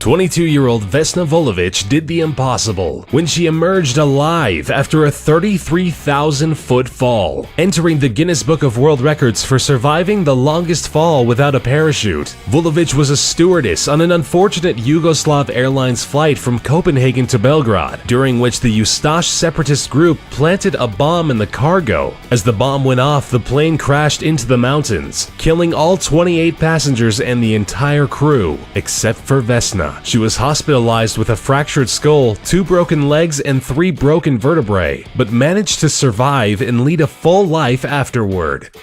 22-year-old Vesna Volovic did the impossible when she emerged alive after a 33,000-foot fall, entering the Guinness Book of World Records for surviving the longest fall without a parachute. Volovic was a stewardess on an unfortunate Yugoslav Airlines flight from Copenhagen to Belgrade, during which the Ustash separatist group planted a bomb in the cargo. As the bomb went off, the plane crashed into the mountains, killing all 28 passengers and the entire crew, except for Vesna. She was hospitalized with a fractured skull, 2 broken legs, and 3 broken vertebrae, but managed to survive and lead a full life afterward.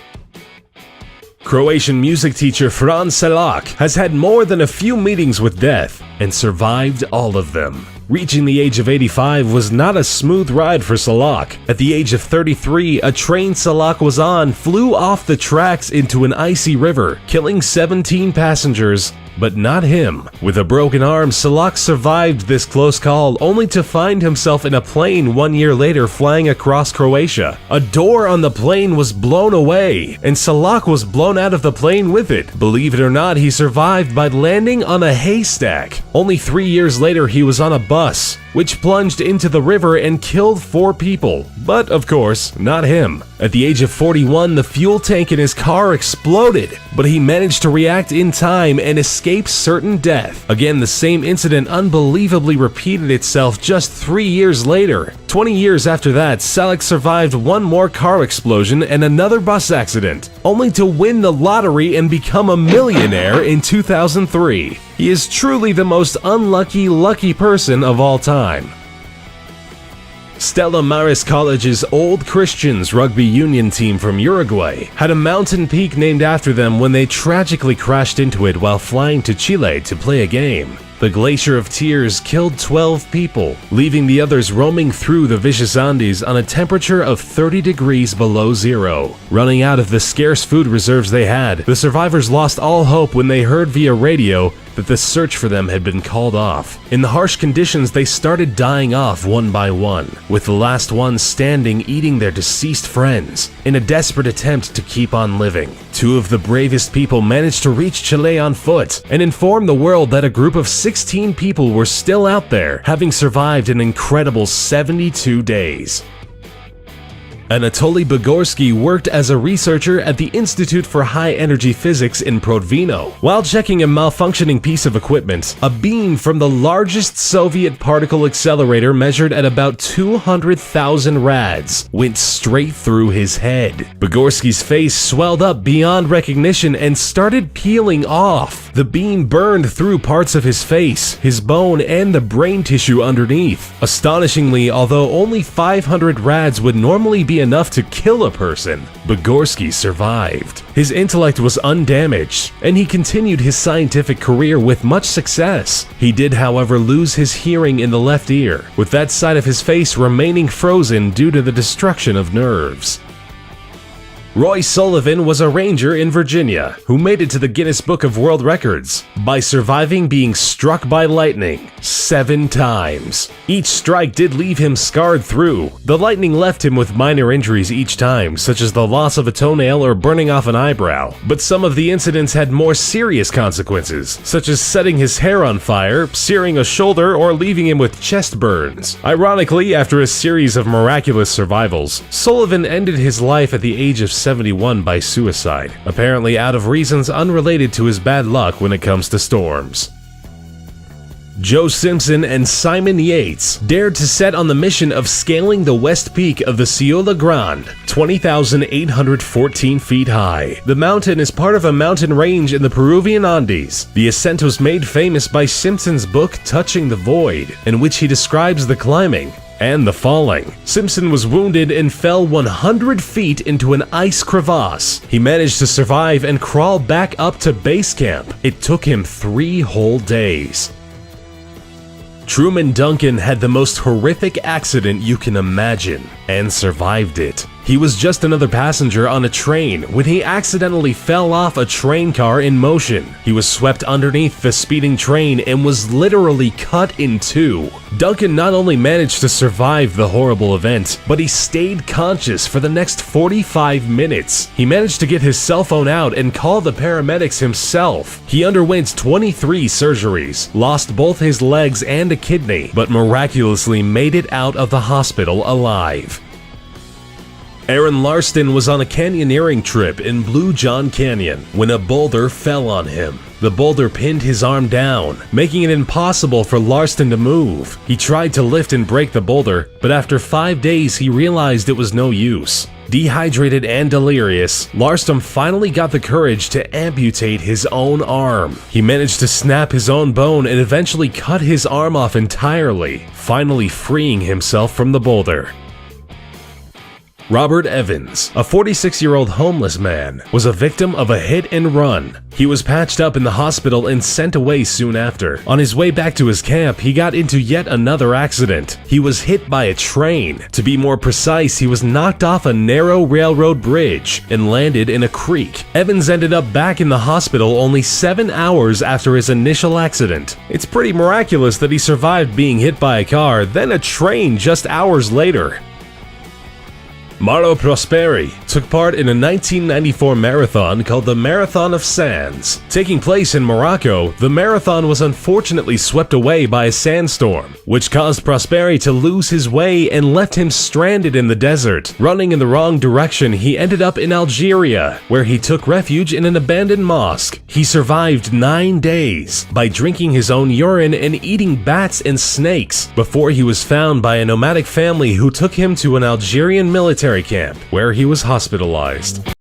Croatian music teacher Frans Salak has had more than a few meetings with death and survived all of them. Reaching the age of 85 was not a smooth ride for Salak. At the age of 33, a train Salak was on flew off the tracks into an icy river, killing 17 passengers, but not him. With a broken arm, Salak survived this close call, only to find himself in a plane 1 year later flying across Croatia. A door on the plane was blown away, and Salak was blown out of the plane with it. Believe it or not, he survived by landing on a haystack. Only 3 years later, he was on a bus, which plunged into the river and killed 4 people. But of course, not him. At the age of 41, the fuel tank in his car exploded, but he managed to react in time and escape certain death. Again, the same incident unbelievably repeated itself just 3 years later. 20 years after that, Salak survived 1 more car explosion and another bus accident, only to win the lottery and become a millionaire in 2003. He is truly the most lucky person of all time. Stella Maris College's Old Christians rugby union team from Uruguay had a mountain peak named after them when they tragically crashed into it while flying to Chile to play a game. The Glacier of Tears killed 12 people, leaving the others roaming through the vicious Andes on a temperature of 30 degrees below zero. Running out of the scarce food reserves they had, the survivors lost all hope when they heard via radio that the search for them had been called off. In the harsh conditions, they started dying off one by one, with the last ones standing eating their deceased friends, in a desperate attempt to keep on living. 2 of the bravest people managed to reach Chile on foot and inform the world that a group of 16 people were still out there, having survived an incredible 72 days. Anatoli Borski worked as a researcher at the Institute for High Energy Physics in Prodvino. While checking a malfunctioning piece of equipment, a beam from the largest Soviet particle accelerator measured at about 200,000 rads went straight through his head. Borski's face swelled up beyond recognition and started peeling off. The beam burned through parts of his face, his bone, and the brain tissue underneath. Astonishingly, although only 500 rads would normally be enough to kill a person, Borski survived. His intellect was undamaged, and he continued his scientific career with much success. He did, however, lose his hearing in the left ear, with that side of his face remaining frozen due to the destruction of nerves. Roy Sullivan was a ranger in Virginia who made it to the Guinness Book of World Records by surviving being struck by lightning 7 times. Each strike did leave him scarred through. The lightning left him with minor injuries each time, such as the loss of a toenail or burning off an eyebrow. But some of the incidents had more serious consequences, such as setting his hair on fire, searing a shoulder, or leaving him with chest burns. Ironically, after a series of miraculous survivals, Sullivan ended his life at the age of 71 by suicide, apparently out of reasons unrelated to his bad luck when it comes to storms. Joe Simpson and Simon Yates dared to set on the mission of scaling the west peak of the Ciudad Grande, 20,814 feet high. The mountain is part of a mountain range in the Peruvian Andes. The ascent was made famous by Simpson's book Touching the Void, in which he describes the climbing and the falling. Simpson was wounded and fell 100 feet into an ice crevasse. He managed to survive and crawl back up to base camp. It took him 3 whole days. Truman Duncan had the most horrific accident you can imagine and survived it. He was just another passenger on a train when he accidentally fell off a train car in motion. He was swept underneath the speeding train and was literally cut in two. Duncan not only managed to survive the horrible event, but he stayed conscious for the next 45 minutes. He managed to get his cell phone out and call the paramedics himself. He underwent 23 surgeries, lost both his legs and a kidney, but miraculously made it out of the hospital alive. Aaron Lsten was on a canyoneering trip in Blue John Canyon when a boulder fell on him. The boulder pinned his arm down, making it impossible for Lsten to move. He tried to lift and break the boulder, but after 5 days he realized it was no use. Dehydrated and delirious, Lsten finally got the courage to amputate his own arm. He managed to snap his own bone and eventually cut his arm off entirely, finally freeing himself from the boulder. Robert Evans, a 46-year-old homeless man, was a victim of a hit and run. He was patched up in the hospital and sent away soon after. On his way back to his camp, he got into yet another accident. He was hit by a train. To be more precise, he was knocked off a narrow railroad bridge and landed in a creek. Evans ended up back in the hospital only 7 hours after his initial accident. It's pretty miraculous that he survived being hit by a car, then a train just hours later. Maro Prosper took part in a 1994 marathon called the Marathon of Sands. Taking place in Morocco, the marathon was unfortunately swept away by a sandstorm, which caused Prosper to lose his way and left him stranded in the desert. Running in the wrong direction, he ended up in Algeria, where he took refuge in an abandoned mosque. He survived 9 days by drinking his own urine and eating bats and snakes before he was found by a nomadic family who took him to an Algerian military camp where he was hospitalized.